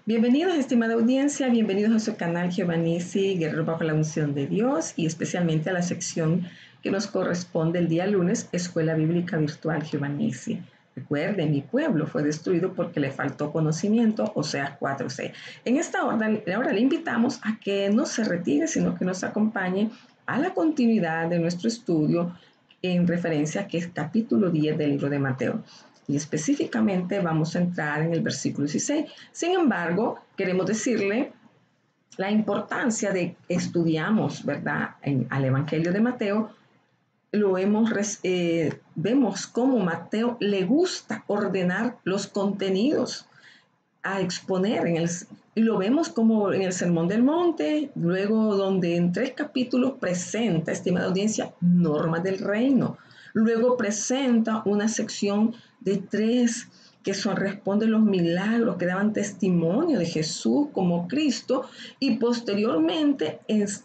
Bienvenidos, estimada audiencia, bienvenidos a su canal Jehová Nissi, Guerrero bajo la unción de Dios, y especialmente a la sección que nos corresponde el día lunes, Escuela Bíblica Virtual Jehová Nissi. Recuerde, mi pueblo fue destruido porque le faltó conocimiento, Oseas 4:6. En esta hora le invitamos a que no se retire, sino que nos acompañe a la continuidad de nuestro estudio en referencia a que es capítulo 10 del libro de Mateo. Y específicamente vamos a entrar en el versículo 16. Sin embargo, queremos decirle la importancia de estudiamos, ¿verdad? Al Evangelio de Mateo, vemos cómo Mateo le gusta ordenar los contenidos a exponer y lo vemos como en el Sermón del Monte, luego donde en 3 capítulos presenta, estimada audiencia, normas del reino. Luego presenta una sección de 3 que responden los milagros que daban testimonio de Jesús como Cristo, y posteriormente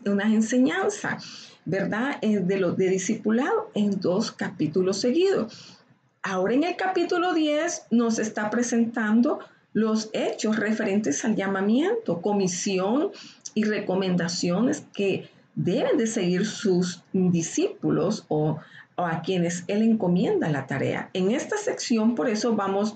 una enseñanza, ¿verdad? De discipulado en 2 capítulos seguidos. Ahora en el capítulo 10 nos está presentando los hechos referentes al llamamiento, comisión y recomendaciones que deben de seguir sus discípulos o a quienes él encomienda la tarea. En esta sección, por eso, vamos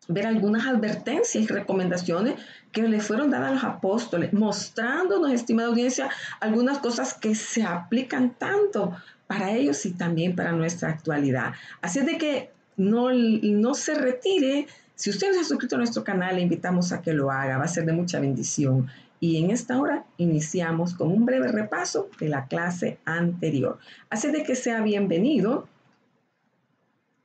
a ver algunas advertencias y recomendaciones que le fueron dadas a los apóstoles, mostrándonos, estimada audiencia, algunas cosas que se aplican tanto para ellos y también para nuestra actualidad. Así es de que no se retire. Si usted no se ha suscrito a nuestro canal, le invitamos a que lo haga, va a ser de mucha bendición. Y en esta hora iniciamos con un breve repaso de la clase anterior. Así de que sea bienvenido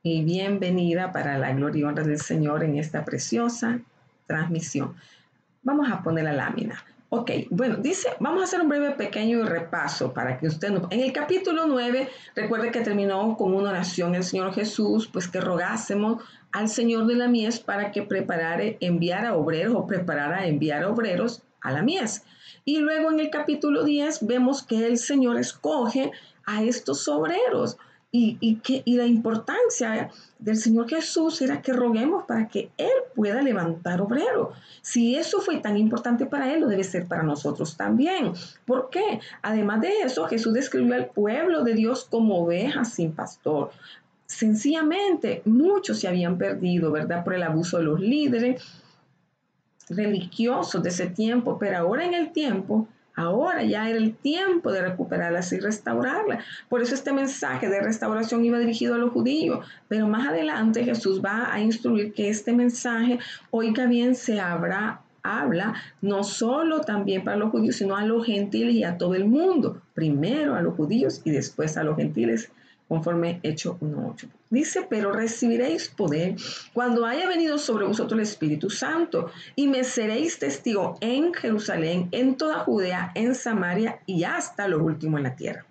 y bienvenida para la gloria y honra del Señor en esta preciosa transmisión. Vamos a poner la lámina. Ok, bueno, dice, vamos a hacer un breve pequeño repaso para que usted no... En el capítulo 9, recuerde que terminó con una oración el Señor Jesús, pues que rogásemos al Señor de la mies para que preparara enviar a obreros a la mies. Y luego en el capítulo 10 vemos que el Señor escoge a estos obreros. Y la importancia del Señor Jesús era que roguemos para que Él pueda levantar obreros. Si eso fue tan importante para Él, lo debe ser para nosotros también. ¿Por qué? Además de eso, Jesús describió al pueblo de Dios como ovejas sin pastor. Sencillamente, muchos se habían perdido, ¿verdad? Por el abuso de los líderes religiosos de ese tiempo, pero ahora ya era el tiempo de recuperarlas y restaurarlas. Por eso este mensaje de restauración iba dirigido a los judíos, pero más adelante Jesús va a instruir que este mensaje, oiga bien, habla no solo también para los judíos, sino a los gentiles y a todo el mundo. Primero a los judíos y después a los gentiles, conforme Hechos 1:8. Dice, pero recibiréis poder cuando haya venido sobre vosotros el Espíritu Santo, y me seréis testigo en Jerusalén, en toda Judea, en Samaria y hasta lo último en la tierra.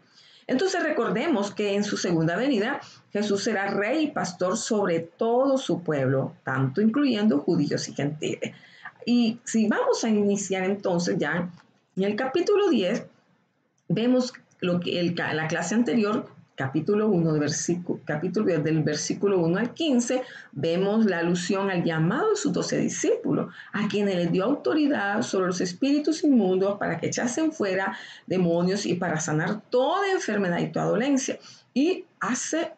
Entonces recordemos que en su segunda venida Jesús será rey y pastor sobre todo su pueblo, tanto incluyendo judíos y gentiles. Y si vamos a iniciar entonces ya en el capítulo 10, vemos lo que la clase anterior, capítulo 1, del versículo 1 al 15, vemos la alusión al llamado de sus 12 discípulos, a quienes les dio autoridad sobre los espíritus inmundos para que echasen fuera demonios y para sanar toda enfermedad y toda dolencia. Y hace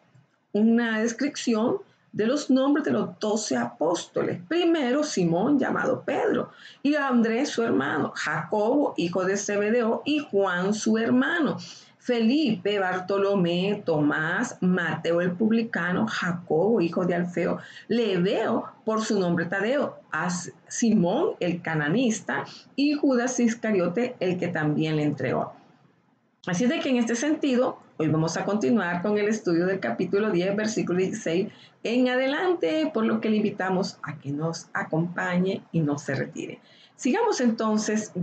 una descripción de los nombres de los 12 apóstoles. Primero, Simón, llamado Pedro, y Andrés, su hermano, Jacobo, hijo de Zebedeo, y Juan, su hermano, Felipe, Bartolomé, Tomás, Mateo el publicano, Jacobo, hijo de Alfeo, Lebeo, por su nombre Tadeo, a Simón el cananista, y Judas Iscariote, el que también le entregó. Así de que en este sentido, hoy vamos a continuar con el estudio del capítulo 10, versículo 16 en adelante, por lo que le invitamos a que nos acompañe y no se retire. Sigamos entonces,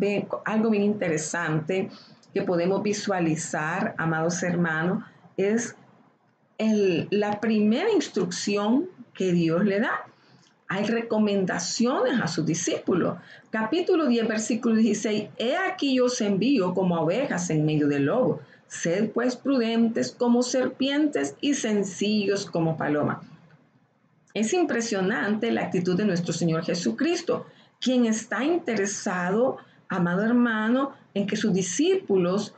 algo bien interesante que podemos visualizar, amados hermanos, es la primera instrucción que Dios le da. Hay recomendaciones a sus discípulos. Capítulo 10, versículo 16. He aquí yo os envío como ovejas en medio del lobo. Sed pues prudentes como serpientes y sencillos como palomas. Es impresionante la actitud de nuestro Señor Jesucristo. quien está interesado, amado hermano, en que sus discípulos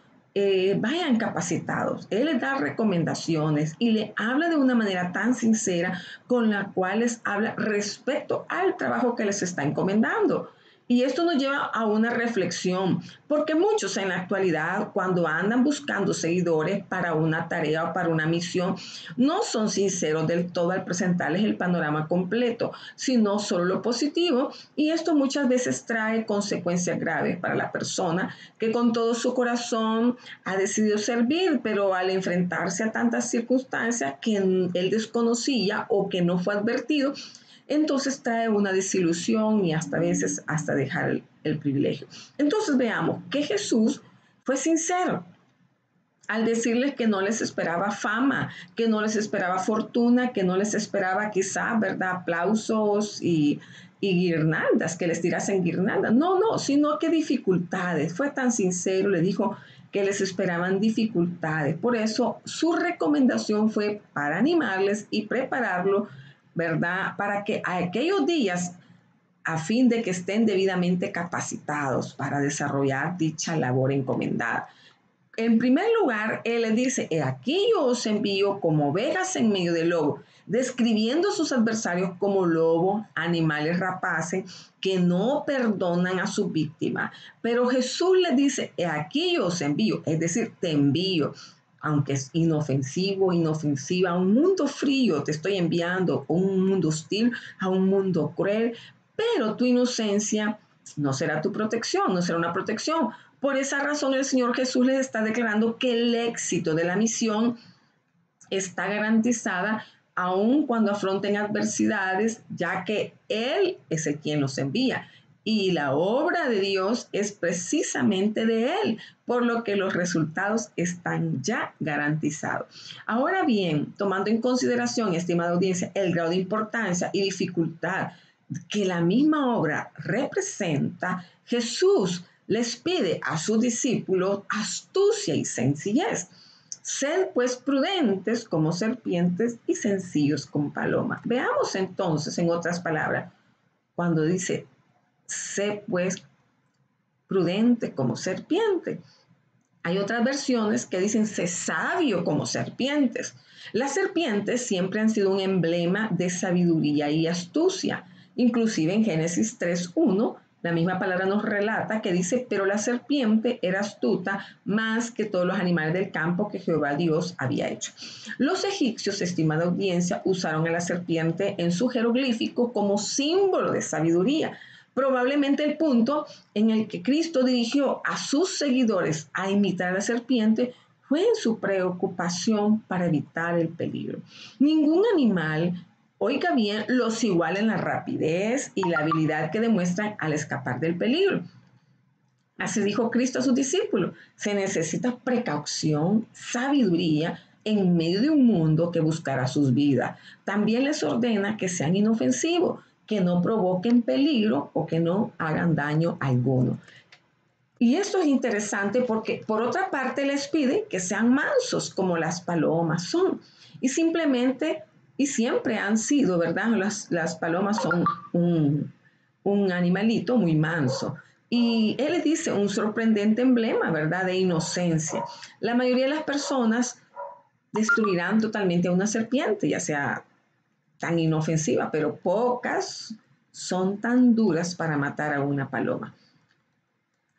vayan capacitados. Él les da recomendaciones y le habla de una manera tan sincera con la cual les habla respecto al trabajo que les está encomendando. Y esto nos lleva a una reflexión, porque muchos en la actualidad, cuando andan buscando seguidores para una tarea o para una misión, no son sinceros del todo al presentarles el panorama completo, sino solo lo positivo, y esto muchas veces trae consecuencias graves para la persona que con todo su corazón ha decidido servir, pero al enfrentarse a tantas circunstancias que él desconocía o que no fue advertido, entonces trae una desilusión y hasta a veces hasta dejar el privilegio. Entonces veamos que Jesús fue sincero al decirles que no les esperaba fama, que no les esperaba fortuna, que no les esperaba quizá, ¿verdad?, aplausos y guirnaldas, que les tirasen guirnaldas. No, no, sino que dificultades. Fue tan sincero, le dijo que les esperaban dificultades. Por eso su recomendación fue para animarles y prepararlo, ¿verdad?, para que a aquellos días, a fin de que estén debidamente capacitados para desarrollar dicha labor encomendada. En primer lugar, él les dice, aquí yo os envío como ovejas en medio de lobo, describiendo a sus adversarios como lobos, animales rapaces, que no perdonan a su víctima. Pero Jesús les dice, aquí yo os envío, es decir, te envío. Aunque es inofensivo, inofensiva, a un mundo frío te estoy enviando, a un mundo hostil, a un mundo cruel, pero tu inocencia no será tu protección, no será una protección. Por esa razón el Señor Jesús les está declarando que el éxito de la misión está garantizada aun cuando afronten adversidades, ya que Él es el quien los envía. Y la obra de Dios es precisamente de Él, por lo que los resultados están ya garantizados. Ahora bien, tomando en consideración, estimada audiencia, el grado de importancia y dificultad que la misma obra representa, Jesús les pide a sus discípulos astucia y sencillez. Sed pues prudentes como serpientes y sencillos como palomas. Veamos entonces, en otras palabras, cuando dice, sé pues prudente como serpiente. Hay otras versiones que dicen, sé sabio como serpientes. Las serpientes siempre han sido un emblema de sabiduría y astucia. Inclusive en Génesis 3:1, la misma palabra nos relata que dice, pero la serpiente era astuta más que todos los animales del campo que Jehová Dios había hecho. Los egipcios, estimada audiencia, usaron a la serpiente en su jeroglífico como símbolo de sabiduría. Probablemente el punto en el que Cristo dirigió a sus seguidores a imitar a la serpiente fue en su preocupación para evitar el peligro. Ningún animal, oiga bien, los iguala en la rapidez y la habilidad que demuestran al escapar del peligro. Así dijo Cristo a sus discípulos, se necesita precaución, sabiduría en medio de un mundo que buscará sus vidas. También les ordena que sean inofensivos, que no provoquen peligro o que no hagan daño alguno. Y esto es interesante porque por otra parte les pide que sean mansos como las palomas son. Y simplemente y siempre han sido, ¿verdad? Las palomas son un animalito muy manso. Y él les dice un sorprendente emblema, ¿verdad? De inocencia. La mayoría de las personas destruirán totalmente a una serpiente, ya sea tan inofensiva, pero pocas son tan duras para matar a una paloma.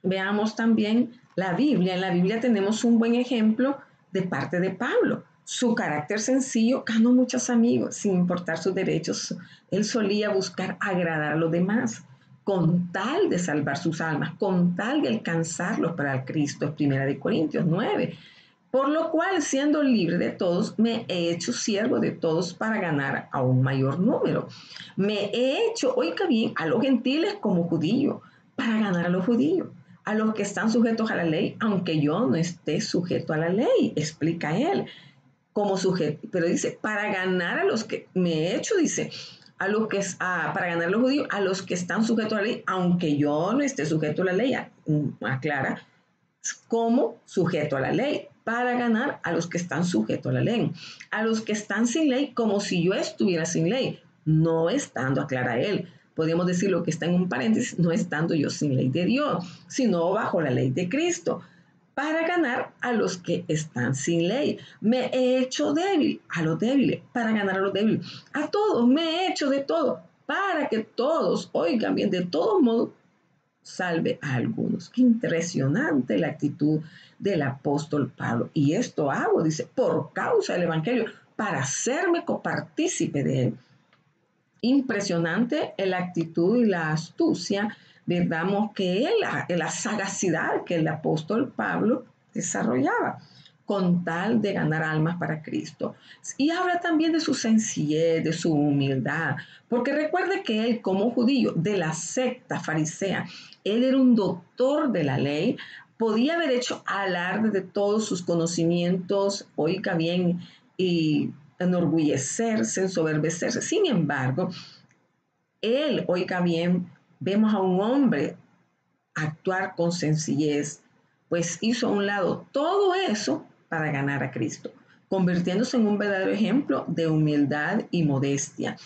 Veamos también la Biblia. En la Biblia tenemos un buen ejemplo de parte de Pablo. Su carácter sencillo ganó muchos amigos, sin importar sus derechos. Él solía buscar agradar a los demás, con tal de salvar sus almas, con tal de alcanzarlos para el Cristo. 1 Corintios 9. Por lo cual, siendo libre de todos, me he hecho siervo de todos para ganar a un mayor número. Me he hecho, oiga bien, a los gentiles como judío, para ganar a los judíos, a los que están sujetos a la ley, aunque yo no esté sujeto a la ley, explica él, como sujeto, pero dice, para ganar a los que me he hecho, dice, para ganar a los judíos, a los que están sujetos a la ley, aunque yo no esté sujeto a la ley, aclara, como sujeto a la ley, para ganar a los que están sujetos a la ley, a los que están sin ley, como si yo estuviera sin ley, no estando, aclara él, podríamos decir lo que está en un paréntesis, no estando yo sin ley de Dios, sino bajo la ley de Cristo, para ganar a los que están sin ley. Me he hecho débil a los débiles, para ganar a los débiles. A todos me he hecho de todo, para que todos, oigan bien, de todos modos, salve a algunos. Qué impresionante la actitud del apóstol Pablo. Y esto hago, dice, por causa del Evangelio, para hacerme copartícipe de él. Impresionante la actitud y la astucia, verdad, que la sagacidad que el apóstol Pablo desarrollaba con tal de ganar almas para Cristo. Y habla también de su sencillez, de su humildad, porque recuerde que él, como judío de la secta farisea, él era un doctor de la ley, podía haber hecho alarde de todos sus conocimientos, oiga bien, y enorgullecerse, ensoberbecerse. Sin embargo, él, oiga bien, vemos a un hombre actuar con sencillez, pues hizo a un lado todo eso para ganar a Cristo, convirtiéndose en un verdadero ejemplo de humildad y modestia.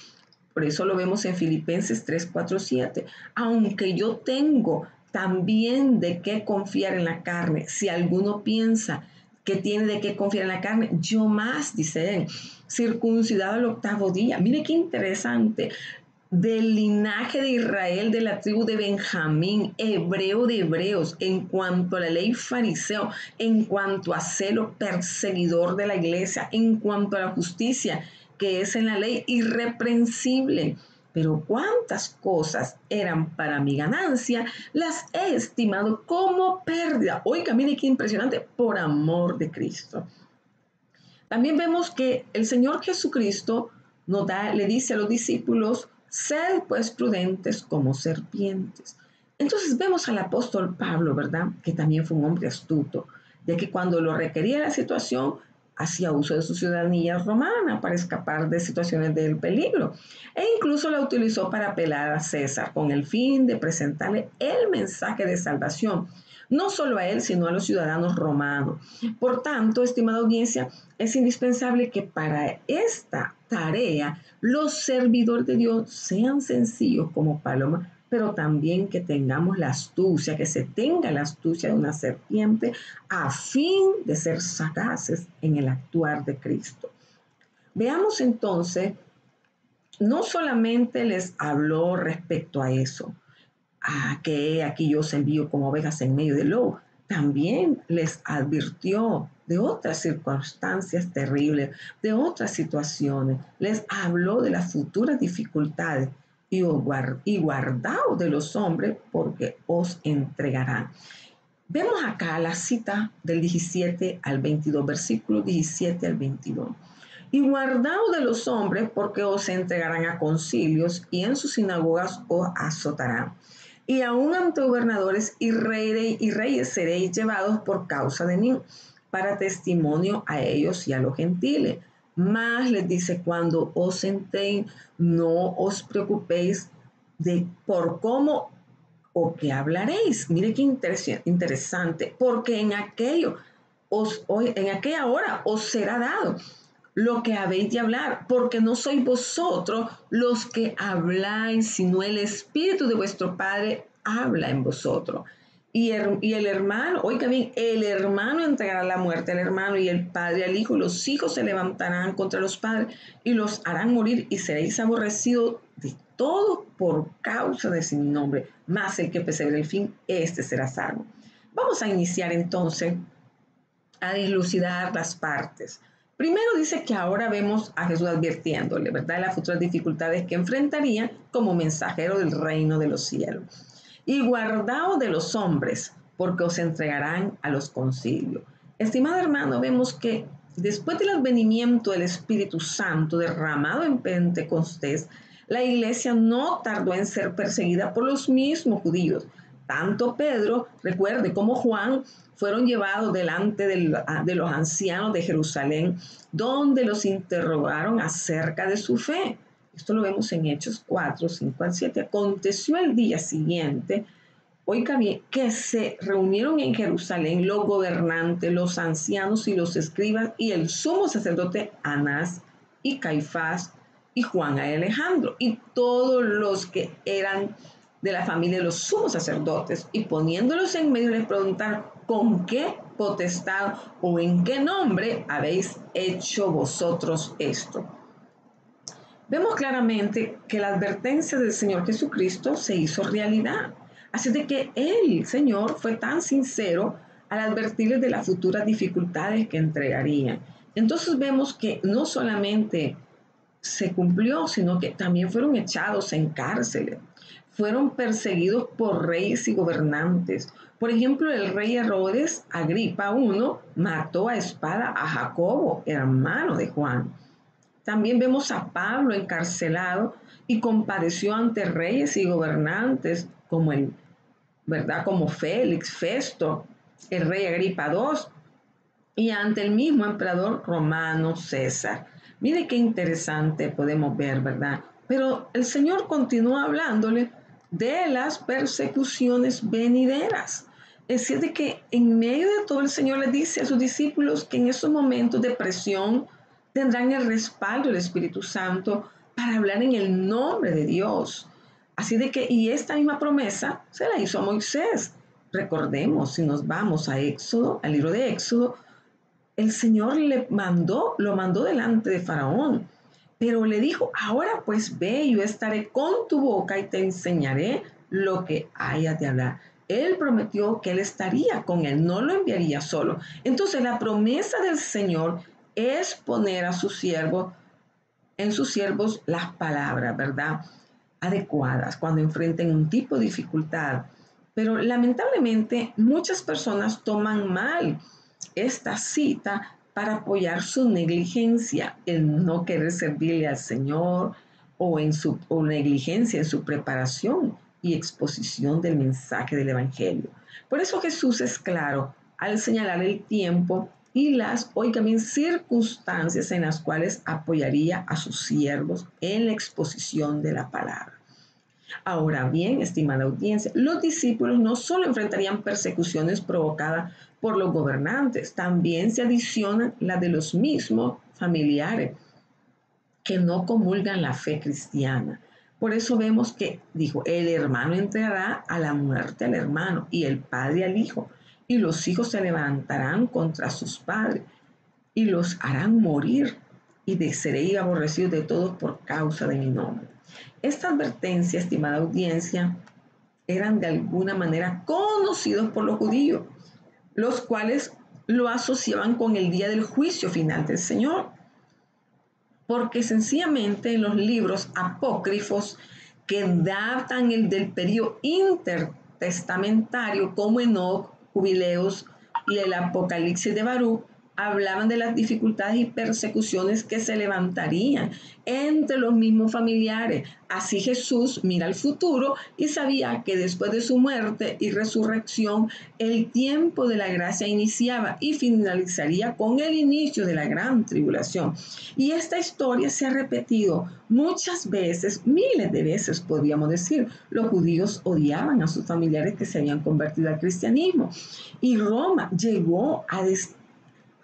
Por eso lo vemos en Filipenses 3, 4, 7. Aunque yo tengo también de qué confiar en la carne, si alguno piensa que tiene de qué confiar en la carne, yo más, dice él, circuncidado al 8º día. Mire qué interesante. Del linaje de Israel, de la tribu de Benjamín, hebreo de hebreos, en cuanto a la ley fariseo, en cuanto a celo perseguidor de la iglesia, en cuanto a la justicia que es en la ley irreprensible. Pero cuántas cosas eran para mi ganancia, las he estimado como pérdida. Oiga, mire qué impresionante, por amor de Cristo. También vemos que el Señor Jesucristo le dice a los discípulos, sed pues prudentes como serpientes. Entonces vemos al apóstol Pablo, ¿verdad? Que también fue un hombre astuto, de que cuando lo requería la situación, hacía uso de su ciudadanía romana para escapar de situaciones del peligro. E incluso la utilizó para apelar a César con el fin de presentarle el mensaje de salvación, no solo a él, sino a los ciudadanos romanos. Por tanto, estimada audiencia, es indispensable que para esta tarea los servidores de Dios sean sencillos como paloma, pero también que tengamos la astucia, que se tenga la astucia de una serpiente a fin de ser sagaces en el actuar de Cristo. Veamos entonces, no solamente les habló respecto a eso, que aquí yo os envío como ovejas en medio del lobo, también les advirtió de otras circunstancias terribles, de otras situaciones, les habló de las futuras dificultades y guardaos de los hombres porque os entregarán. Vemos acá la cita del 17 al 22, versículo 17 al 22. Y guardaos de los hombres porque os entregarán a concilios y en sus sinagogas os azotarán. Y aún ante gobernadores y reyes seréis llevados por causa de mí, para testimonio a ellos y a los gentiles. Más les dice, cuando os entréis, no os preocupéis por cómo o qué hablaréis. Mire qué interesante, porque en aquella hora os será dado lo que habéis de hablar, porque no sois vosotros los que habláis, sino el Espíritu de vuestro Padre habla en vosotros. Y el hermano, oiga bien, el hermano entregará la muerte al hermano y el padre al hijo. Los hijos se levantarán contra los padres y los harán morir y seréis aborrecidos de todo por causa de mi nombre. Mas el que persevere el fin, este será salvo. Vamos a iniciar entonces a dilucidar las partes. Primero dice que ahora vemos a Jesús advirtiéndole, ¿verdad?, las futuras dificultades que enfrentaría como mensajero del reino de los cielos. Y guardaos de los hombres, porque os entregarán a los concilios. Estimado hermano, vemos que después del advenimiento del Espíritu Santo derramado en Pentecostés, la iglesia no tardó en ser perseguida por los mismos judíos. Tanto Pedro, recuerde, como Juan, fueron llevados delante de los ancianos de Jerusalén, donde los interrogaron acerca de su fe. Esto lo vemos en Hechos 4, 5 al 7. Aconteció el día siguiente, oiga bien, que se reunieron en Jerusalén los gobernantes, los ancianos y los escribas y el sumo sacerdote Anás y Caifás y Juan a Alejandro, y todos los que eran de la familia de los sumos sacerdotes, y poniéndolos en medio les preguntaron: ¿con qué potestad o en qué nombre habéis hecho vosotros esto? Vemos claramente que la advertencia del Señor Jesucristo se hizo realidad. Así de que el Señor fue tan sincero al advertirles de las futuras dificultades que entregarían. Entonces vemos que no solamente se cumplió, sino que también fueron echados en cárceles, fueron perseguidos por reyes y gobernantes. Por ejemplo, el rey Herodes Agripa I mató a espada a Jacobo, hermano de Juan. También vemos a Pablo encarcelado y compareció ante reyes y gobernantes como Félix, Festo, el rey Agripa II, y ante el mismo emperador romano César. Mire qué interesante podemos ver, ¿verdad? Pero el Señor continúa hablándole de las persecuciones venideras. Es decir, de que en medio de todo el Señor le dice a sus discípulos que en esos momentos de presión tendrán el respaldo del Espíritu Santo para hablar en el nombre de Dios. Así de que, y esta misma promesa se la hizo a Moisés. Recordemos, si nos vamos a Éxodo, al libro de Éxodo, el Señor lo mandó delante de Faraón, pero le dijo: ahora pues ve, yo estaré con tu boca y te enseñaré lo que hayas de hablar. Él prometió que él estaría con él, no lo enviaría solo. Entonces la promesa del Señor es poner a sus siervos, en sus siervos, las palabras, ¿verdad?, adecuadas cuando enfrenten un tipo de dificultad. Pero lamentablemente muchas personas toman mal esta cita para apoyar su negligencia, el no querer servirle al Señor, o negligencia en su preparación y exposición del mensaje del Evangelio. Por eso Jesús es claro al señalar el tiempo y las, también circunstancias en las cuales apoyaría a sus siervos en la exposición de la palabra. Ahora bien, estimada audiencia, los discípulos no solo enfrentarían persecuciones provocadas por los gobernantes, también se adicionan las de los mismos familiares que no comulgan la fe cristiana. Por eso vemos que dijo: el hermano entregará a la muerte al hermano y el padre al hijo, y los hijos se levantarán contra sus padres y los harán morir, y seréis aborrecidos de todos por causa de mi nombre. Esta advertencia, estimada audiencia, eran de alguna manera conocidos por los judíos, los cuales lo asociaban con el día del juicio final del Señor, porque sencillamente en los libros apócrifos que datan del periodo intertestamentario, como Enoc, Jubileos y el Apocalipsis de Baruch, hablaban de las dificultades y persecuciones que se levantarían entre los mismos familiares. Así Jesús mira al futuro y sabía que después de su muerte y resurrección, el tiempo de la gracia iniciaba y finalizaría con el inicio de la gran tribulación. Y esta historia se ha repetido muchas veces, miles de veces podríamos decir. Los judíos odiaban a sus familiares que se habían convertido al cristianismo, y Roma llegó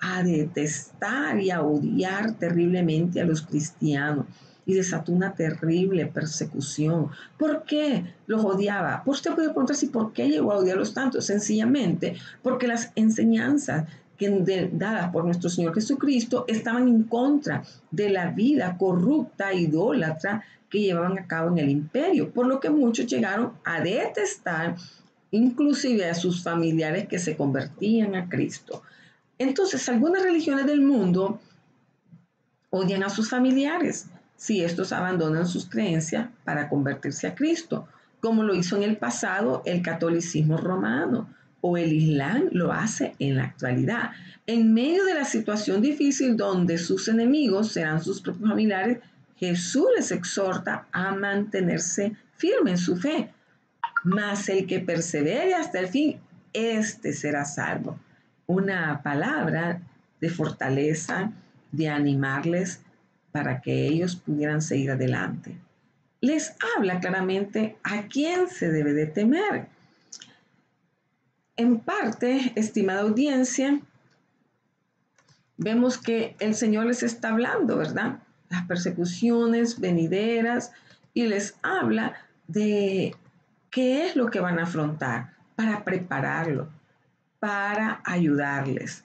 a detestar y a odiar terriblemente a los cristianos, y desató una terrible persecución. ¿Por qué los odiaba? Usted puede preguntarse por qué llegó a odiarlos tanto. Sencillamente porque las enseñanzas dadas por nuestro Señor Jesucristo estaban en contra de la vida corrupta e idólatra que llevaban a cabo en el imperio, por lo que muchos llegaron a detestar inclusive a sus familiares que se convertían a Cristo. Entonces, algunas religiones del mundo odian a sus familiares si estos abandonan sus creencias para convertirse a Cristo, como lo hizo en el pasado el catolicismo romano, o el Islam lo hace en la actualidad. En medio de la situación difícil donde sus enemigos serán sus propios familiares, Jesús les exhorta a mantenerse firme en su fe. Mas el que persevere hasta el fin, este será salvo. Una palabra de fortaleza, de animarles para que ellos pudieran seguir adelante. Les habla claramente a quién se debe de temer. En parte, estimada audiencia, vemos que el Señor les está hablando, ¿verdad?, las persecuciones venideras y les habla de qué es lo que van a afrontar para prepararlo, para ayudarles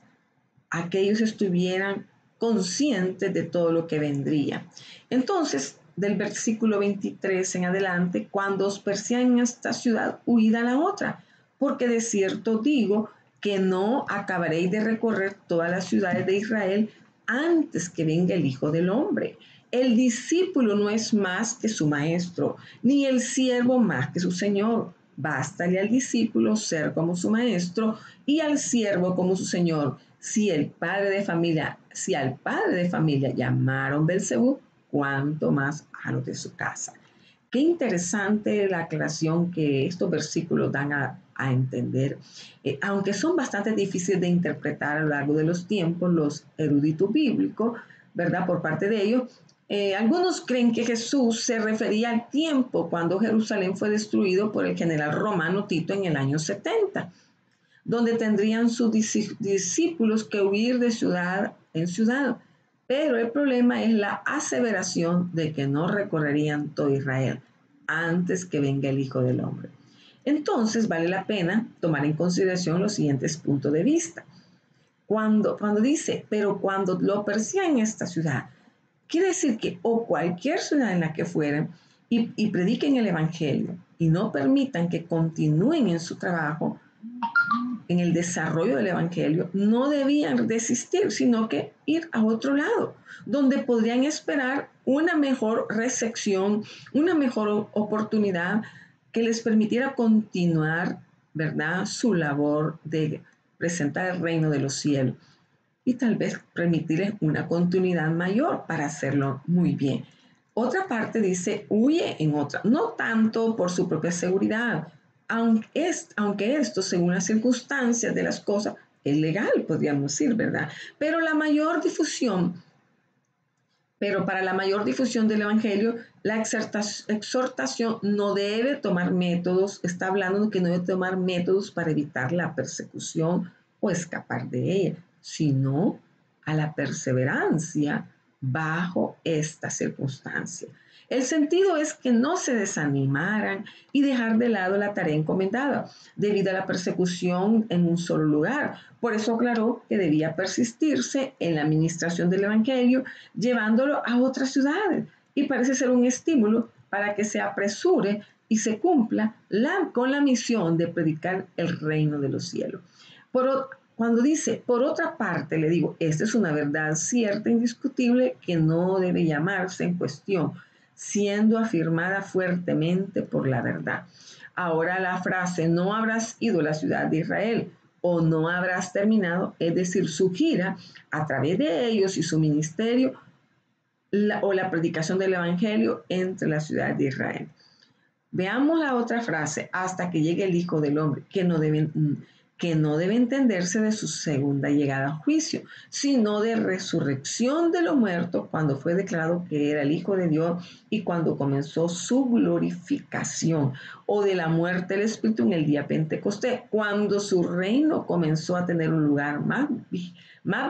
a que ellos estuvieran conscientes de todo lo que vendría. Entonces, del versículo 23 en adelante, cuando os persigan esta ciudad, huid a la otra, porque de cierto digo que no acabaréis de recorrer todas las ciudades de Israel antes que venga el Hijo del Hombre. El discípulo no es más que su maestro, ni el siervo más que su señor. Bástale al discípulo ser como su maestro y al siervo como su señor. Si al padre de familia llamaron Belcebú, cuánto más a los de su casa. Qué interesante la aclaración que estos versículos dan a entender. Aunque son bastante difíciles de interpretar a lo largo de los tiempos, los eruditos bíblicos, ¿verdad? Por parte de ellos, algunos creen que Jesús se refería al tiempo cuando Jerusalén fue destruido por el general romano Tito en el año 70, donde tendrían sus discípulos que huir de ciudad en ciudad. Pero el problema es la aseveración de que no recorrerían todo Israel antes que venga el Hijo del Hombre. Entonces vale la pena tomar en consideración los siguientes puntos de vista. Cuando dice, pero cuando lo persigan en esta ciudad, quiere decir que o cualquier ciudad en la que fueran y prediquen el Evangelio y no permitan que continúen en su trabajo, en el desarrollo del Evangelio, no debían desistir, sino que ir a otro lado, donde podrían esperar una mejor recepción, una mejor oportunidad que les permitiera continuar, ¿verdad?, su labor de presentar el reino de los cielos y tal vez permitirles una continuidad mayor para hacerlo muy bien. Otra parte dice, huye en otra, no tanto por su propia seguridad, aunque esto, según las circunstancias de las cosas, es legal, podríamos decir, ¿verdad? Pero para la mayor difusión del Evangelio, la exhortación no debe tomar métodos, está hablando de que no debe tomar métodos para evitar la persecución o escapar de ella, sino a la perseverancia bajo esta circunstancia. El sentido es que no se desanimaran y dejar de lado la tarea encomendada debido a la persecución en un solo lugar. Por eso aclaró que debía persistirse en la administración del Evangelio, llevándolo a otras ciudades. Y parece ser un estímulo para que se apresure y se cumpla con la misión de predicar el reino de los cielos. Cuando dice, por otra parte, le digo, esta es una verdad cierta, indiscutible, que no debe llamarse en cuestión, siendo afirmada fuertemente por la verdad. Ahora la frase, no habrás ido a la ciudad de Israel o no habrás terminado, es decir, su gira a través de ellos y su ministerio o la predicación del Evangelio entre la ciudad de Israel. Veamos la otra frase, hasta que llegue el Hijo del Hombre, que no debe entenderse de su segunda llegada a juicio, sino de resurrección de los muertos cuando fue declarado que era el Hijo de Dios y cuando comenzó su glorificación, o de la muerte del Espíritu en el día Pentecostés, cuando su reino comenzó a tener un lugar más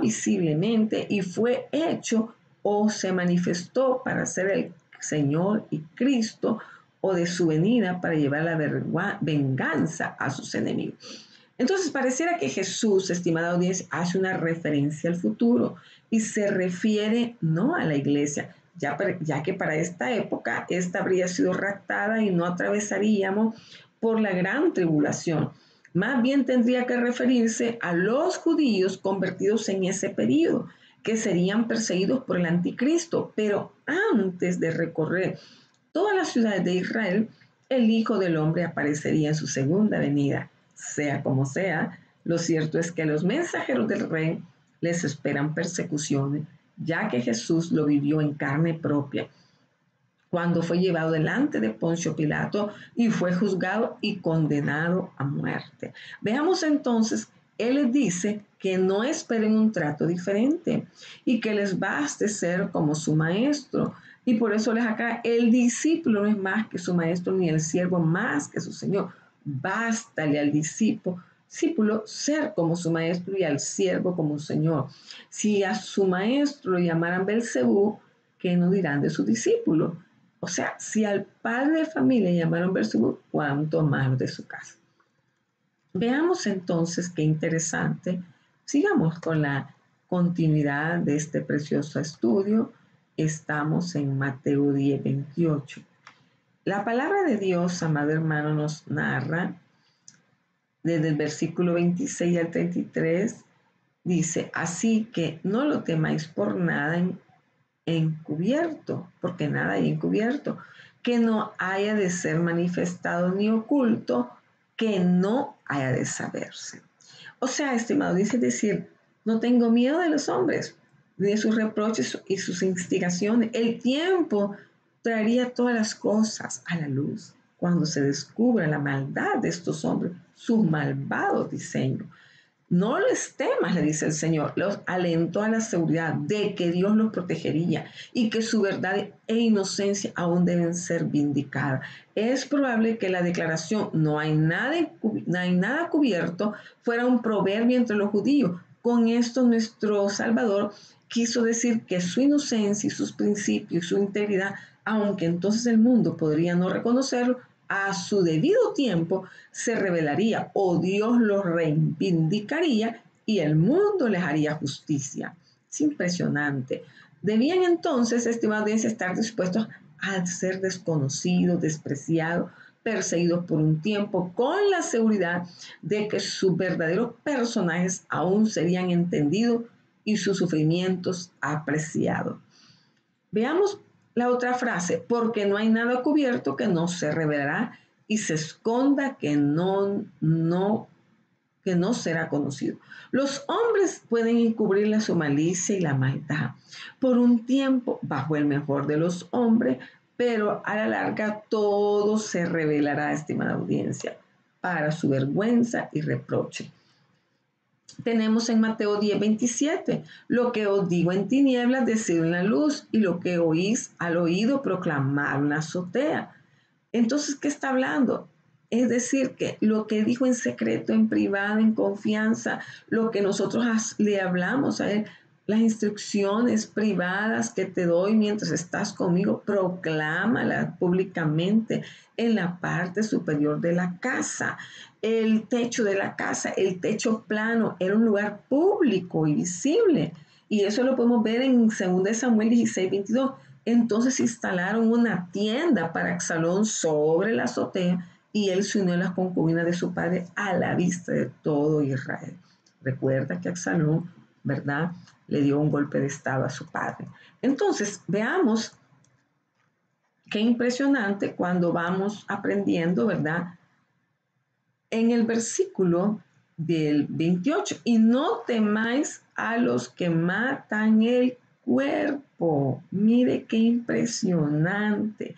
visiblemente y fue hecho o se manifestó para ser el Señor y Cristo, o de su venida para llevar la venganza a sus enemigos. Entonces pareciera que Jesús, estimada audiencia, hace una referencia al futuro y se refiere no a la iglesia, ya que para esta época esta habría sido raptada y no atravesaríamos por la gran tribulación. Más bien tendría que referirse a los judíos convertidos en ese periodo, que serían perseguidos por el anticristo, pero antes de recorrer todas las ciudades de Israel, el Hijo del Hombre aparecería en su segunda venida. Sea como sea, lo cierto es que a los mensajeros del rey les esperan persecuciones, ya que Jesús lo vivió en carne propia cuando fue llevado delante de Poncio Pilato y fue juzgado y condenado a muerte. Veamos entonces, él les dice que no esperen un trato diferente y que les baste ser como su maestro. Y por eso les aclara, el discípulo no es más que su maestro, ni el siervo más que su señor. Bástale al discípulo ser como su maestro y al siervo como su señor. Si a su maestro lo llamaran Belcebú, ¿qué nos dirán de sus discípulos? O sea, si al padre de familia llamaron Beelzebub, ¿cuánto más de su casa? Veamos entonces qué interesante. Sigamos con la continuidad de este precioso estudio. Estamos en Mateo 10, 28. La palabra de Dios, amado hermano, nos narra desde el versículo 26 al 33. Dice, así que no lo temáis por nada encubierto, porque nada hay encubierto, que no haya de ser manifestado ni oculto, que no haya de saberse. O sea, estimado, dice decir, no tengo miedo de los hombres, de sus reproches y sus instigaciones. El tiempo traería todas las cosas a la luz cuando se descubra la maldad de estos hombres, sus malvados diseños. No les temas, le dice el Señor. Los alentó a la seguridad de que Dios los protegería y que su verdad e inocencia aún deben ser vindicadas. Es probable que la declaración no hay nada cubierto fuera un proverbio entre los judíos. Con esto nuestro Salvador quiso decir que su inocencia y sus principios y su integridad, aunque entonces el mundo podría no reconocerlo, a su debido tiempo se revelaría o Dios los reivindicaría y el mundo les haría justicia. Es impresionante. Debían entonces, estimados, estar dispuestos a ser desconocidos, despreciados, perseguidos por un tiempo, con la seguridad de que sus verdaderos personajes aún serían entendidos y sus sufrimientos apreciados. Veamos la otra frase, porque no hay nada cubierto que no se revelará y se esconda que no será conocido. Los hombres pueden encubrirle su malicia y la maldad por un tiempo bajo el mejor de los hombres, pero a la larga todo se revelará, estimada audiencia, para su vergüenza y reproche. Tenemos en Mateo 10, 27, lo que os digo en tinieblas, decid en la luz, y lo que oís al oído, proclamar en la azotea. Entonces, ¿qué está hablando? Es decir, que lo que dijo en secreto, en privado, en confianza, lo que nosotros le hablamos a él, las instrucciones privadas que te doy mientras estás conmigo, proclámalas públicamente en la parte superior de la casa. El techo de la casa, el techo plano, era un lugar público y visible. Y eso lo podemos ver en 2 Samuel 16, 22. Entonces instalaron una tienda para Absalón sobre la azotea y él se unió a las concubinas de su padre a la vista de todo Israel. Recuerda que Absalón, ¿verdad?, le dio un golpe de estado a su padre. Entonces, veamos qué impresionante cuando vamos aprendiendo, ¿verdad? En el versículo del 28, y no temáis a los que matan el cuerpo. Mire qué impresionante.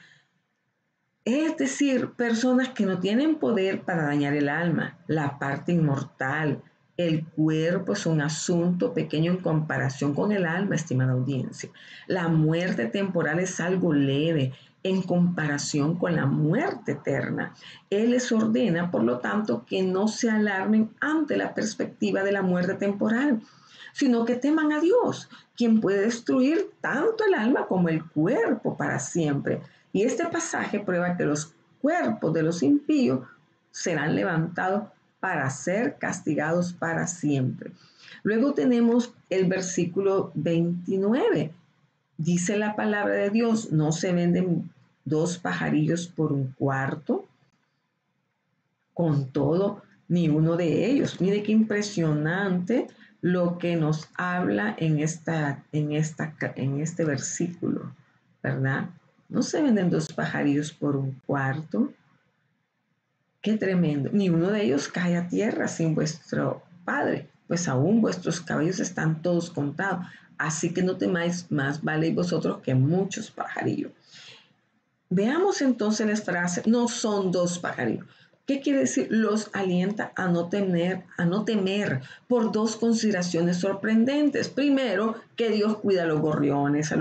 Es decir, personas que no tienen poder para dañar el alma, la parte inmortal. El cuerpo es un asunto pequeño en comparación con el alma, estimada audiencia. La muerte temporal es algo leve en comparación con la muerte eterna. Él les ordena, por lo tanto, que no se alarmen ante la perspectiva de la muerte temporal, sino que teman a Dios, quien puede destruir tanto el alma como el cuerpo para siempre. Y este pasaje prueba que los cuerpos de los impíos serán levantados para ser castigados para siempre. Luego tenemos el versículo 29. Dice la palabra de Dios, no se venden 2 pajarillos por un cuarto. Con todo, ni uno de ellos. Mire qué impresionante lo que nos habla en este versículo, ¿verdad? No se venden 2 pajarillos por un cuarto. Qué tremendo. Ni uno de ellos cae a tierra sin vuestro Padre, pues aún vuestros cabellos están todos contados. Así que no temáis, más valéis vosotros que muchos pajarillos. Veamos entonces las frases. No son 2 pajarillos. ¿Qué quiere decir? Los alienta a no temer por 2 consideraciones sorprendentes. Primero, que Dios cuida a los gorriones,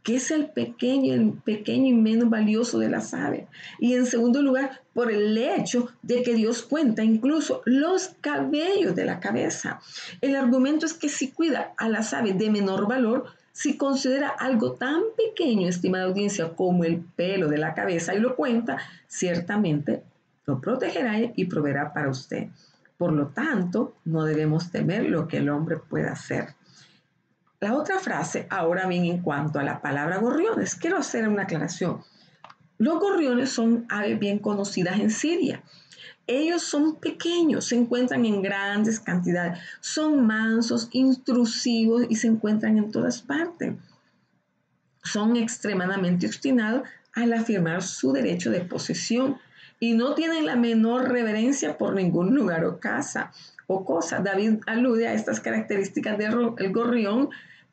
que es el pequeño y menos valioso de las aves. Y en segundo lugar, por el hecho de que Dios cuenta incluso los cabellos de la cabeza. El argumento es que si cuida a las aves de menor valor, Si considera algo tan pequeño, estimada audiencia, como el pelo de la cabeza y lo cuenta, ciertamente lo protegerá y proveerá para usted. Por lo tanto, no debemos temer lo que el hombre pueda hacer. La otra frase, ahora bien, en cuanto a la palabra gorriones, quiero hacer una aclaración. Los gorriones son aves bien conocidas en Siria. Ellos son pequeños, se encuentran en grandes cantidades, son mansos, intrusivos y se encuentran en todas partes. Son extremadamente obstinados al afirmar su derecho de posesión y no tienen la menor reverencia por ningún lugar o casa o cosa. David alude a estas características del gorrión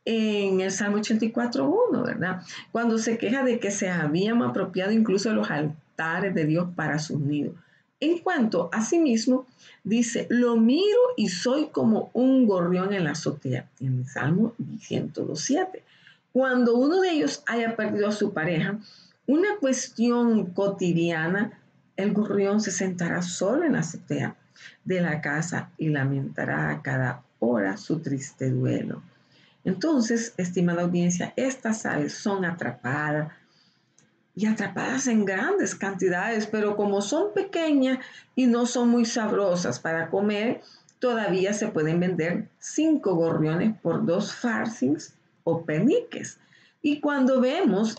en el Salmo 84:1, ¿verdad? Cuando se queja de que se habían apropiado incluso los altares de Dios para sus nidos. En cuanto a sí mismo, dice, lo miro y soy como un gorrión en la azotea, en el Salmo 102:7. Cuando uno de ellos haya perdido a su pareja, una cuestión cotidiana, el gorrión se sentará solo en la azotea de la casa y lamentará a cada hora su triste duelo. Entonces, estimada audiencia, estas aves son atrapadas y atrapadas en grandes cantidades, pero como son pequeñas y no son muy sabrosas para comer, todavía se pueden vender 5 gorriones por 2 farthings o peniques. Y cuando vemos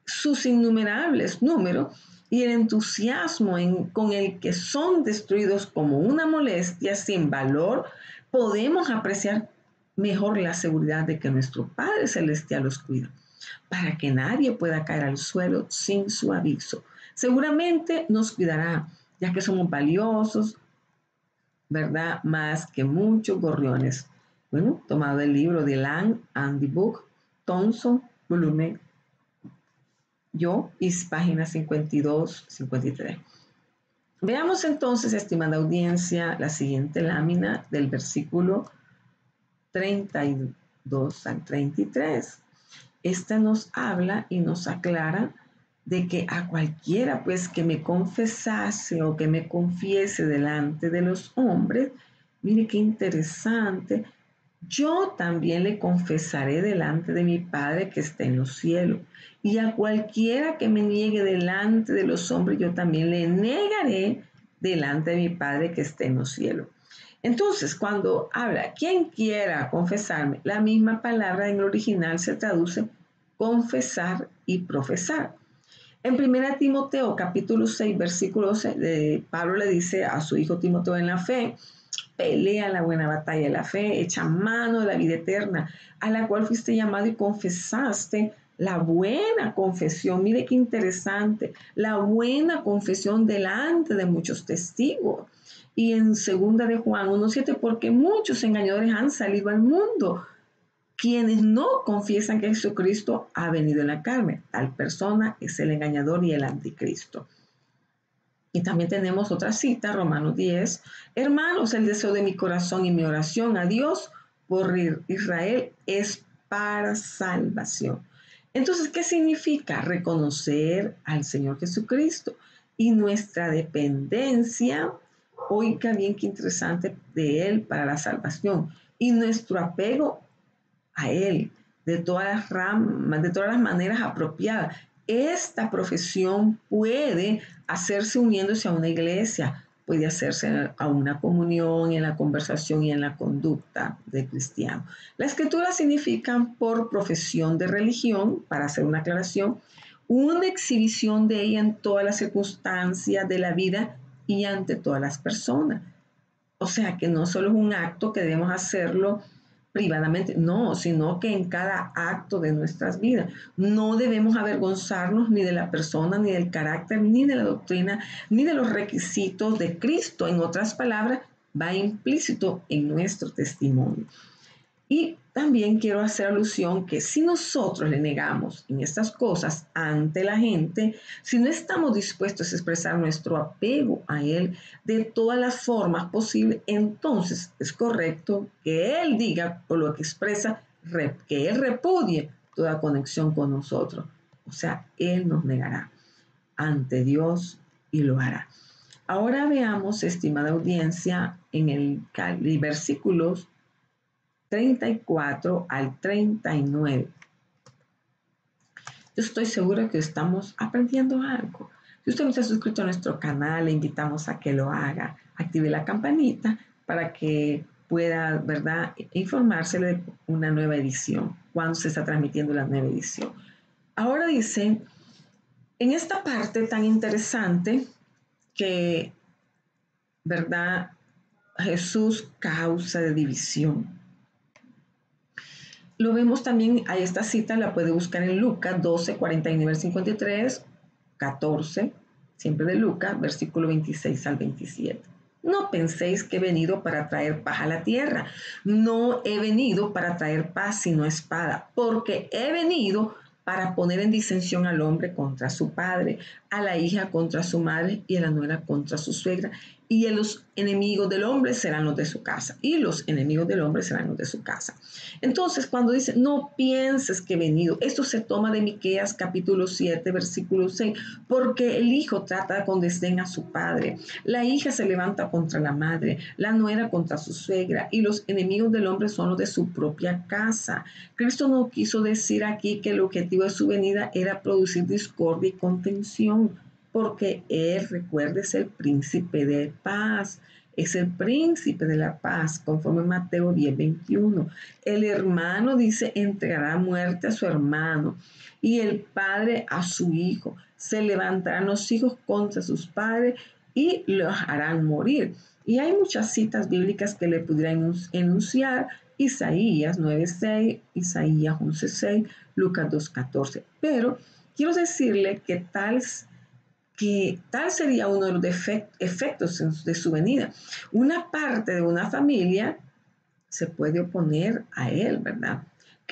sus innumerables números y el entusiasmo con el que son destruidos como una molestia sin valor, podemos apreciar mejor la seguridad de que nuestro Padre Celestial los cuida, para que nadie pueda caer al suelo sin su aviso. Seguramente nos cuidará, ya que somos valiosos, ¿verdad? Más que muchos gorriones. Bueno, tomado del libro de Land and the Book, Thompson, volumen Yo, y página 52-53. Veamos entonces, estimada audiencia, la siguiente lámina del versículo 32 al 33. Esta nos habla y nos aclara de que a cualquiera pues que me confesase o que me confiese delante de los hombres, mire qué interesante, yo también le confesaré delante de mi Padre que está en los cielos. Y a cualquiera que me niegue delante de los hombres, yo también le negaré delante de mi Padre que está en los cielos. Entonces, cuando habla, quien quiera confesarme, la misma palabra en el original se traduce confesar y profesar. En 1 Timoteo capítulo 6, versículo 12, Pablo le dice a su hijo Timoteo en la fe, pelea la buena batalla de la fe, echa mano de la vida eterna, a la cual fuiste llamado y confesaste la buena confesión. Mire qué interesante, la buena confesión delante de muchos testigos. Y en 2 de Juan 1:7, porque muchos engañadores han salido al mundo, quienes no confiesan que Jesucristo ha venido en la carne. Tal persona es el engañador y el anticristo. Y también tenemos otra cita, Romanos 10. Hermanos, el deseo de mi corazón y mi oración a Dios por Israel es para salvación. Entonces, ¿qué significa? Reconocer al Señor Jesucristo y nuestra dependencia, oiga bien qué interesante, de Él para la salvación, y nuestro apego a Él de todas las ramas, de todas las maneras apropiadas. Esta profesión puede hacerse uniéndose a una iglesia, puede hacerse a una comunión, en la conversación y en la conducta de cristiano. La escritura significa por profesión de religión, para hacer una aclaración, una exhibición de ella en todas las circunstancias de la vida y ante todas las personas. O sea que no solo es un acto que debemos hacerlo privadamente, no, sino que en cada acto de nuestras vidas. No debemos avergonzarnos ni de la persona, ni del carácter, ni de la doctrina, ni de los requisitos de Cristo. En otras palabras, va implícito en nuestro testimonio. Y también quiero hacer alusión que si nosotros le negamos en estas cosas ante la gente, si no estamos dispuestos a expresar nuestro apego a Él de todas las formas posibles, entonces es correcto que Él diga o lo que expresa, que Él repudie toda conexión con nosotros. O sea, Él nos negará ante Dios y lo hará. Ahora veamos, estimada audiencia, en el versículos 34 al 39. Yo estoy segura que estamos aprendiendo algo. Si usted no se ha suscrito a nuestro canal, le invitamos a que lo haga. Active la campanita para que pueda, ¿verdad?, informarse de una nueva edición, cuando se está transmitiendo la nueva edición. Ahora dice, en esta parte tan interesante que, ¿verdad?, Jesús causa de división. Lo vemos también, a esta cita la puede buscar en Lucas 12, 49 al 53, 14, siempre de Lucas, versículo 26 al 27. No penséis que he venido para traer paz a la tierra. No he venido para traer paz sino espada, porque he venido para poner en disensión al hombre contra su padre, a la hija contra su madre y a la nuera contra su suegra. Y los enemigos del hombre serán los de su casa. Y los enemigos del hombre serán los de su casa. Entonces, cuando dice, no pienses que he venido, esto se toma de Miqueas capítulo 7, versículo 6, porque el hijo trata con desdén a su padre, la hija se levanta contra la madre, la nuera contra su suegra, y los enemigos del hombre son los de su propia casa. Cristo no quiso decir aquí que el objetivo de su venida era producir discordia y contención, porque Él, recuerde, es el príncipe de paz. Es el príncipe de la paz, conforme Mateo 10, 21. El hermano, dice, entregará muerte a su hermano y el padre a su hijo. Se levantarán los hijos contra sus padres y los harán morir. Y hay muchas citas bíblicas que le pudieran enunciar. Isaías 9:6, Isaías 11:6, Lucas 2:14. Pero quiero decirle que tal sería uno de los efectos de su venida. Una parte de una familia se puede oponer a él, ¿verdad?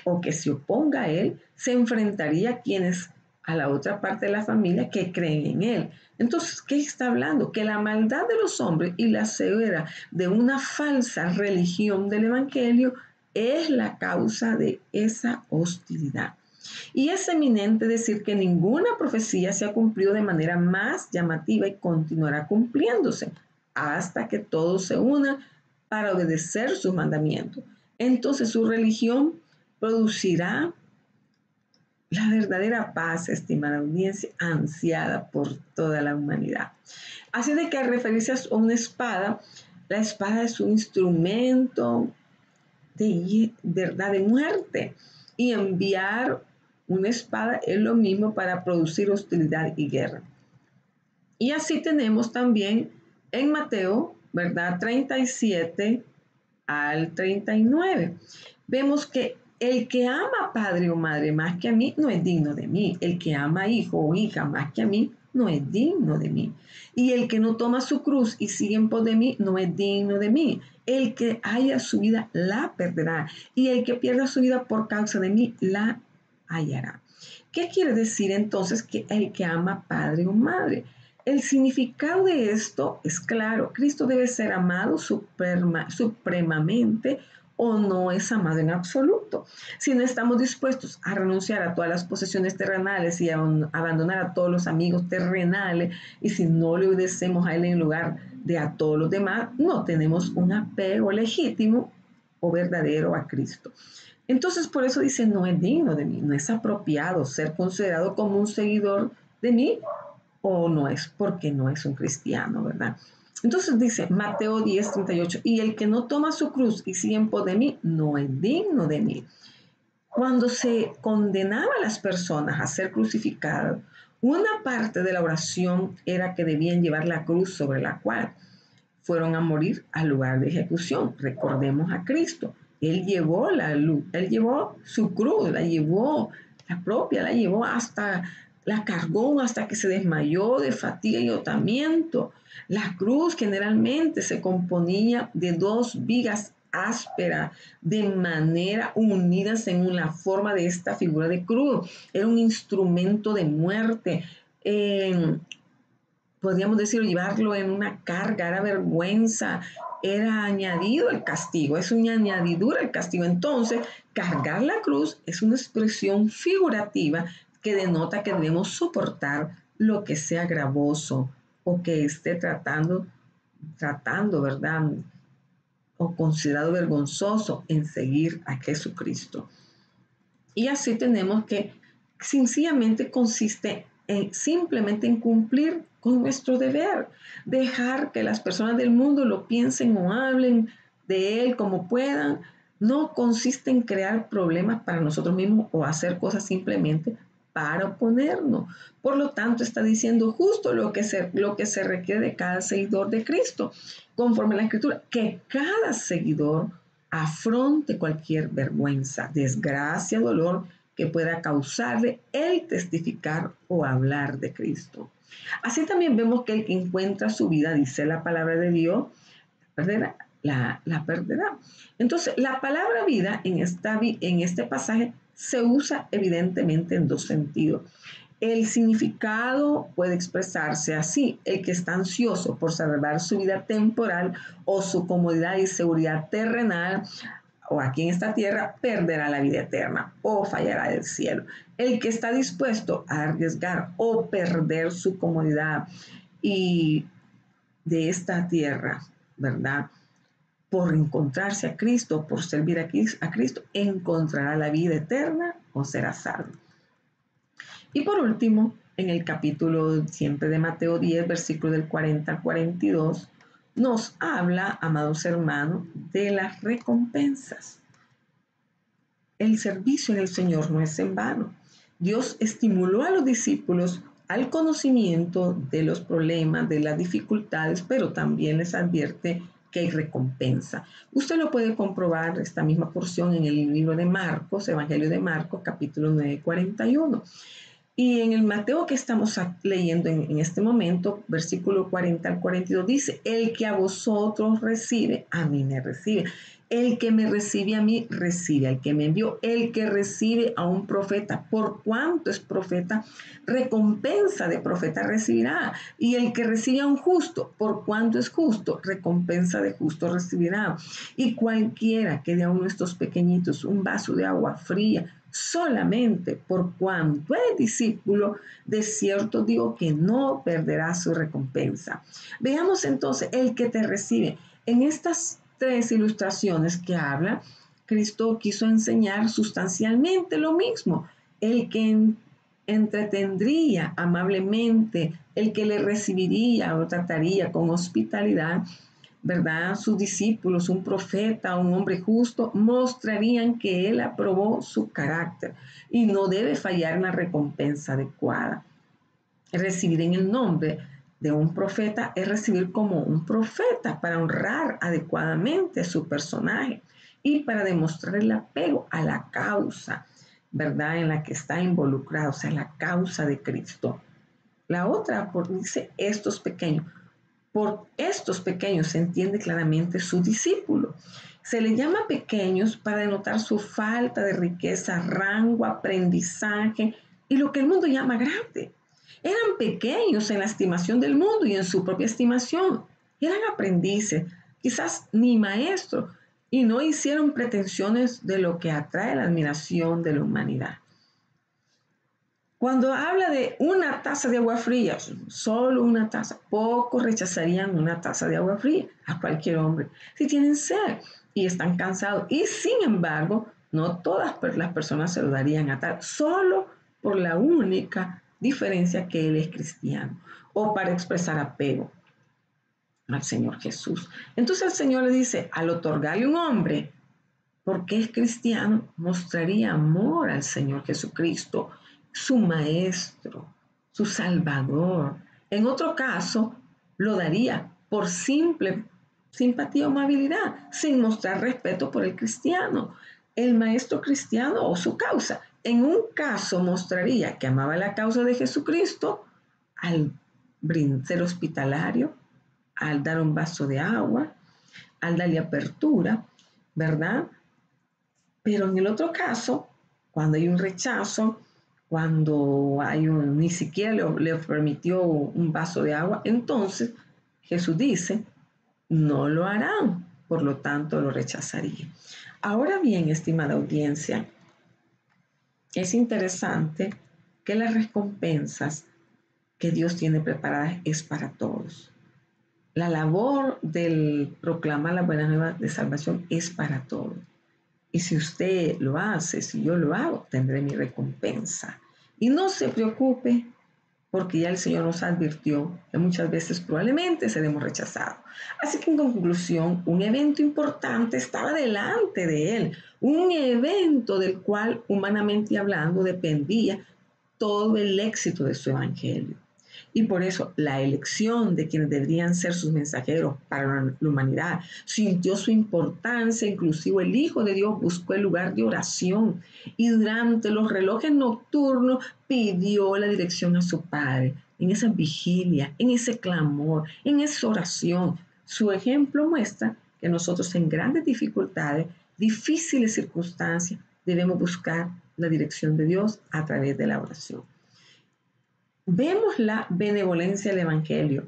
O que se oponga a él, se enfrentaría a quienes, a la otra parte de la familia que creen en él. Entonces, ¿qué está hablando? Que la maldad de los hombres y la ceguera de una falsa religión del evangelio es la causa de esa hostilidad. Y es eminente decir que ninguna profecía se ha cumplido de manera más llamativa y continuará cumpliéndose hasta que todos se unan para obedecer sus mandamientos. Entonces su religión producirá la verdadera paz, estimada audiencia, ansiada por toda la humanidad. Así de que al referirse a una espada, la espada es un instrumento de verdad, de muerte, y enviar una espada es lo mismo para producir hostilidad y guerra. Y así tenemos también en Mateo, ¿verdad?, 37 al 39. Vemos que el que ama padre o madre más que a mí no es digno de mí. El que ama hijo o hija más que a mí no es digno de mí. Y el que no toma su cruz y sigue en pos de mí no es digno de mí. El que haya su vida la perderá. Y el que pierda su vida por causa de mí la hallará. ¿Qué quiere decir entonces que el que ama padre o madre? El significado de esto es claro. Cristo debe ser amado supremamente o no es amado en absoluto. Si no estamos dispuestos a renunciar a todas las posesiones terrenales y a abandonar a todos los amigos terrenales, y si no le obedecemos a Él en lugar de a todos los demás, no tenemos un apego legítimo o verdadero a Cristo. Entonces, por eso dice, no es digno de mí, no es apropiado ser considerado como un seguidor de mí, o no es porque no es un cristiano, ¿verdad? Entonces dice Mateo 10:38, y el que no toma su cruz y sigue en pos de mí, no es digno de mí. Cuando se condenaba a las personas a ser crucificadas, una parte de la oración era que debían llevar la cruz sobre la cual fueron a morir al lugar de ejecución. Recordemos a Cristo. Él llevó la luz, Él llevó su cruz, la llevó, la propia, la llevó hasta, la cargó hasta que se desmayó de fatiga y agotamiento. La cruz generalmente se componía de dos vigas ásperas, de manera unidas en la forma de esta figura de cruz. Era un instrumento de muerte. Podríamos decir, llevarlo en una carga, era vergüenza, era añadido el castigo, es una añadidura el castigo. Entonces, cargar la cruz es una expresión figurativa que denota que debemos soportar lo que sea gravoso o que esté tratando, ¿verdad?, o considerado vergonzoso en seguir a Jesucristo. Y así tenemos que sencillamente consiste simplemente en cumplir con nuestro deber, dejar que las personas del mundo lo piensen o hablen de él como puedan. No consiste en crear problemas para nosotros mismos o hacer cosas simplemente para oponernos. Por lo tanto, está diciendo justo lo que se requiere de cada seguidor de Cristo, conforme a la Escritura, que cada seguidor afronte cualquier vergüenza, desgracia, dolor que pueda causarle el testificar o hablar de Cristo. Así también vemos que el que encuentra su vida, dice la palabra de Dios, perderá, la perderá. Entonces, la palabra vida en este pasaje se usa evidentemente en dos sentidos. El significado puede expresarse así: el que está ansioso por salvar su vida temporal o su comodidad y seguridad terrenal, o aquí en esta tierra, perderá la vida eterna o fallará del cielo. El que está dispuesto a arriesgar o perder su comodidad y de esta tierra, ¿verdad?, por encontrarse a Cristo, por servir a Cristo, encontrará la vida eterna o será salvo. Y por último, en el capítulo siempre de Mateo 10, versículo del 40 al 42, nos habla, amados hermanos, de las recompensas. El servicio en el Señor no es en vano. Dios estimuló a los discípulos al conocimiento de los problemas, de las dificultades, pero también les advierte que hay recompensa. Usted lo puede comprobar, esta misma porción, en el libro de Marcos, Evangelio de Marcos, capítulo 9, 41. Y en el Mateo que estamos leyendo en este momento, versículo 40 al 42, dice: el que a vosotros recibe, a mí me recibe. El que me recibe a mí, recibe al que me envió. El que recibe a un profeta, por cuanto es profeta, recompensa de profeta recibirá. Y el que recibe a un justo, por cuanto es justo, recompensa de justo recibirá. Y cualquiera que dé a uno de estos pequeñitos un vaso de agua fría, solamente por cuanto es discípulo, de cierto digo que no perderá su recompensa. Veamos entonces el que te recibe. En estas tres ilustraciones que habla, Cristo quiso enseñar sustancialmente lo mismo. El que entretendría amablemente, el que le recibiría o trataría con hospitalidad, ¿verdad?, sus discípulos, un profeta, un hombre justo, mostrarían que él aprobó su carácter y no debe fallar en la recompensa adecuada. Recibir en el nombre de un profeta es recibir como un profeta para honrar adecuadamente su personaje y para demostrar el apego a la causa, ¿verdad?, en la que está involucrado, o sea, la causa de Cristo. La otra, dice, estos pequeños. Por estos pequeños se entiende claramente su discípulo. Se le llama pequeños para denotar su falta de riqueza, rango, aprendizaje y lo que el mundo llama grande. Eran pequeños en la estimación del mundo y en su propia estimación. Eran aprendices, quizás ni maestros, y no hicieron pretensiones de lo que atrae la admiración de la humanidad. Cuando habla de una taza de agua fría, solo una taza, pocos rechazarían una taza de agua fría a cualquier hombre. Si tienen sed y están cansados, y sin embargo, no todas las personas se lo darían a tal, solo por la única diferencia que él es cristiano, o para expresar apego al Señor Jesús. Entonces el Señor le dice, al otorgarle un hombre, porque es cristiano, mostraría amor al Señor Jesucristo, su maestro, su salvador. En otro caso, lo daría por simple simpatía o amabilidad, sin mostrar respeto por el cristiano, el maestro cristiano o su causa. En un caso mostraría que amaba la causa de Jesucristo al ser hospitalario, al dar un vaso de agua, al darle apertura, ¿verdad? Pero en el otro caso, cuando hay un rechazo, cuando ni siquiera le permitió un vaso de agua, entonces Jesús dice, no lo harán, por lo tanto lo rechazaría. Ahora bien, estimada audiencia, es interesante que las recompensas que Dios tiene preparadas es para todos. La labor del proclamar la buena nueva de salvación es para todos. Y si usted lo hace, si yo lo hago, tendré mi recompensa. Y no se preocupe, porque ya el Señor nos advirtió que muchas veces probablemente seremos rechazados. Así que en conclusión, un evento importante estaba delante de él, un evento del cual, humanamente hablando, dependía todo el éxito de su evangelio. Y por eso la elección de quienes deberían ser sus mensajeros para la humanidad sintió su importancia. Inclusive el Hijo de Dios buscó el lugar de oración y durante los relojes nocturnos pidió la dirección a su Padre. En esa vigilia, en ese clamor, en esa oración, su ejemplo muestra que nosotros en grandes dificultades, difíciles circunstancias, debemos buscar la dirección de Dios a través de la oración. Vemos la benevolencia del Evangelio,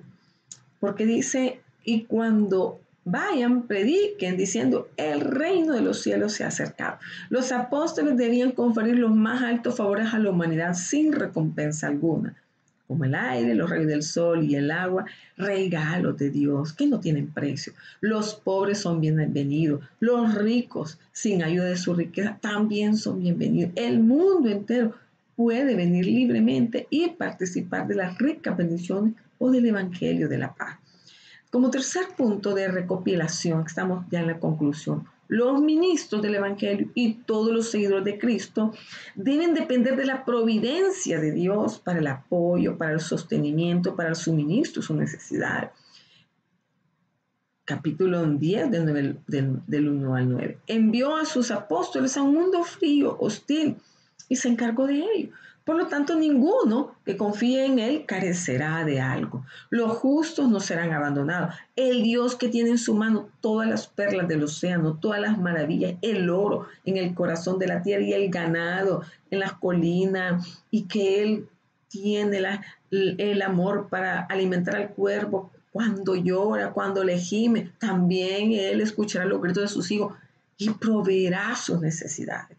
porque dice, y cuando vayan, prediquen diciendo, el reino de los cielos se ha acercado. Los apóstoles debían conferir los más altos favores a la humanidad sin recompensa alguna, como el aire, los rayos del sol y el agua, regalos de Dios que no tienen precio. Los pobres son bienvenidos, los ricos, sin ayuda de su riqueza, también son bienvenidos. El mundo entero puede venir libremente y participar de las ricas bendiciones o del Evangelio de la paz. Como tercer punto de recopilación, estamos ya en la conclusión, los ministros del Evangelio y todos los seguidores de Cristo deben depender de la providencia de Dios para el apoyo, para el sostenimiento, para el suministro, sus necesidades. Capítulo 10 del 1 al 9. Envió a sus apóstoles a un mundo frío, hostil, y se encargó de ello. Por lo tanto, ninguno que confíe en él carecerá de algo. Los justos no serán abandonados. El Dios que tiene en su mano todas las perlas del océano, todas las maravillas, el oro en el corazón de la tierra y el ganado en las colinas, y que él tiene el amor para alimentar al cuervo cuando llora, cuando le gime, también él escuchará los gritos de sus hijos y proveerá sus necesidades.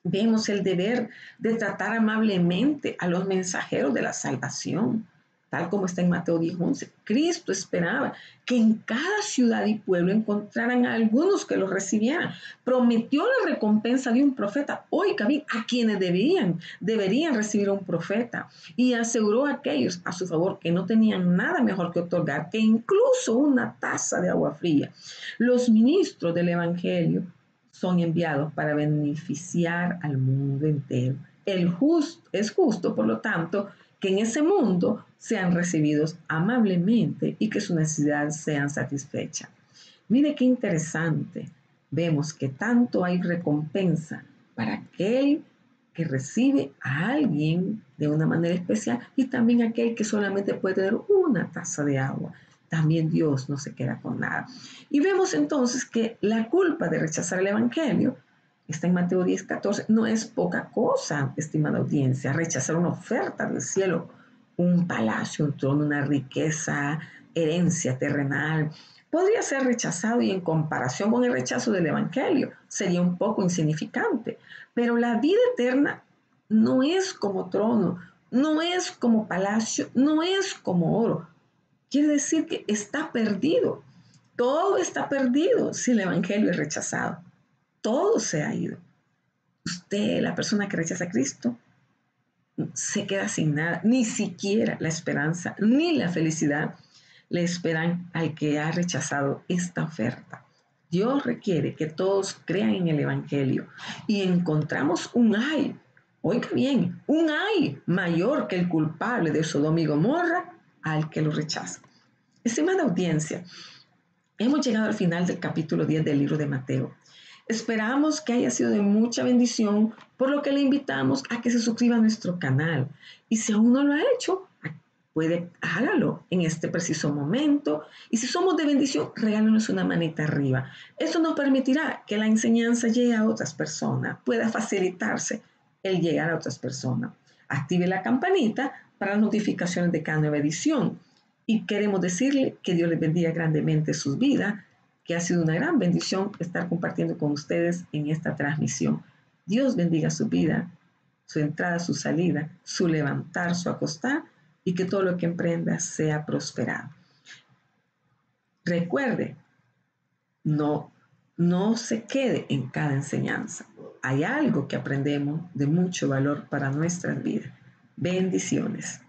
Vemos el deber de tratar amablemente a los mensajeros de la salvación, tal como está en Mateo 10:11. Cristo esperaba que en cada ciudad y pueblo encontraran a algunos que los recibieran. Prometió la recompensa de un profeta, oiga bien, a quienes deberían recibir a un profeta, y aseguró a aquellos a su favor que no tenían nada mejor que otorgar que incluso una taza de agua fría. Los ministros del Evangelio son enviados para beneficiar al mundo entero. Es justo, por lo tanto, que en ese mundo sean recibidos amablemente y que sus necesidades sean satisfechas. Mire qué interesante. Vemos que tanto hay recompensa para aquel que recibe a alguien de una manera especial y también aquel que solamente puede tener una taza de agua. También Dios no se queda con nada. Y vemos entonces que la culpa de rechazar el Evangelio, está en Mateo 10:14, no es poca cosa, estimada audiencia, rechazar una oferta del cielo, un palacio, un trono, una riqueza, herencia terrenal. Podría ser rechazado y en comparación con el rechazo del Evangelio sería un poco insignificante, pero la vida eterna no es como trono, no es como palacio, no es como oro. Quiere decir que está perdido. Todo está perdido si el Evangelio es rechazado. Todo se ha ido. Usted, la persona que rechaza a Cristo, se queda sin nada. Ni siquiera la esperanza ni la felicidad le esperan al que ha rechazado esta oferta. Dios requiere que todos crean en el Evangelio y encontramos un ay, oiga bien, un ay mayor que el culpable de Sodoma y Gomorra al que lo rechaza. Estimada audiencia, hemos llegado al final del capítulo 10 del libro de Mateo. Esperamos que haya sido de mucha bendición, por lo que le invitamos a que se suscriba a nuestro canal. Y si aún no lo ha hecho, hágalo en este preciso momento. Y si somos de bendición, regálenos una manita arriba. Esto nos permitirá que la enseñanza llegue a otras personas, pueda facilitarse el llegar a otras personas. Active la campanita para las notificaciones de cada nueva edición. Y queremos decirle que Dios les bendiga grandemente sus vidas, que ha sido una gran bendición estar compartiendo con ustedes en esta transmisión. Dios bendiga su vida, su entrada, su salida, su levantar, su acostar, y que todo lo que emprenda sea prosperado. Recuerde, no se quede en cada enseñanza. hay algo que aprendemos de mucho valor para nuestras vidas. Bendiciones.